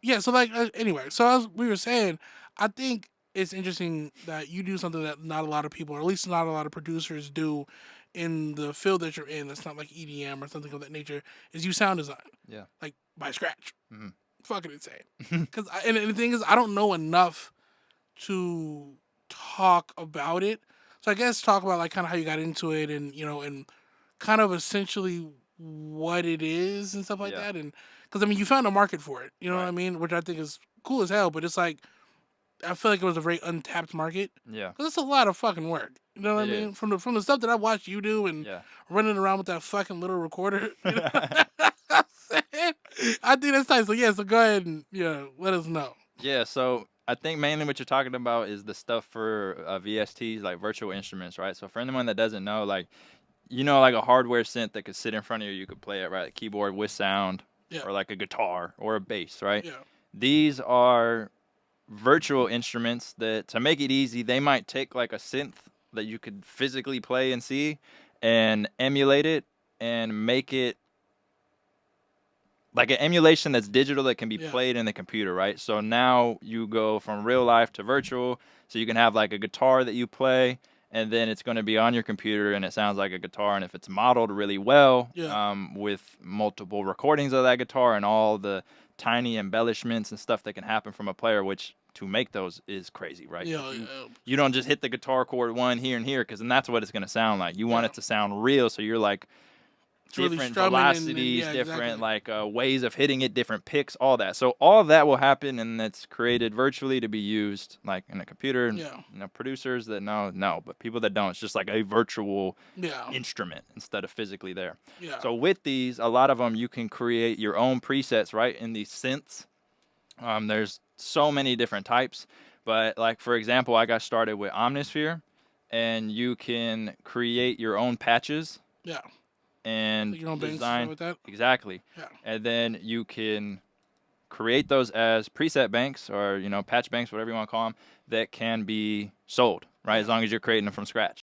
yeah. So like anyway, so as we were saying, I think it's interesting that you do something that not a lot of people, or at least not a lot of producers, do in the field that you're in. That's not like EDM or something of that nature. Is you sound design Yeah. like by scratch. Hmm. Fucking insane. And the thing is, I don't know enough to talk about it. So I guess talk about like kind of how you got into it, and and kind of essentially what it is and stuff like Yeah. that. And because I mean, you found a market for it, you know what I Right. mean, which I think is cool as hell. But it's like I feel like it was a very untapped market Yeah. because it's a lot of fucking work. You know what I It mean? is. From the stuff that I watched you do and Yeah. running around with that fucking little recorder, you know what I'm saying? I think that's nice. So yeah, so go ahead and let us know. Yeah, so I think mainly what you're talking about is the stuff for VSTs, like virtual instruments, right? So for anyone that doesn't know, like, like a hardware synth that could sit in front of you, you could play it, right? A keyboard with sound, Yeah, or like a guitar or a bass, right? yeah, These are virtual instruments that, to make it easy, they might take like a synth that you could physically play and see and emulate it and make it like an emulation that's digital that can be yeah, played in the computer, right? So now you go from real life to virtual. So you can have like a guitar that you play, and then it's going to be on your computer, and it sounds like a guitar. And if it's modeled really well, yeah, with multiple recordings of that guitar and all the tiny embellishments and stuff that can happen from a player, which to make those is crazy, right? Because yeah, you don't just hit the guitar chord one here and here, because then that's what it's going to sound like. You want yeah. it to sound real, so you're like It's really different strumming and velocities, yeah, different exactly. like ways of hitting it, different picks, all that. So all of that will happen, and it's created virtually to be used like in a computer. Yeah, Producers that know, but people that don't, it's just like a virtual yeah, instrument instead of physically there. yeah, So with these, a lot of them you can create your own presets, right? In these synths, there's so many different types, but like for example, I got started with Omnisphere, and you can create your own patches yeah. and Like your own banks and stuff design like that. exactly, Yeah, and then you can create those as preset banks, or patch banks, whatever you want to call them, that can be sold, right, as yeah. long as you're creating them from scratch.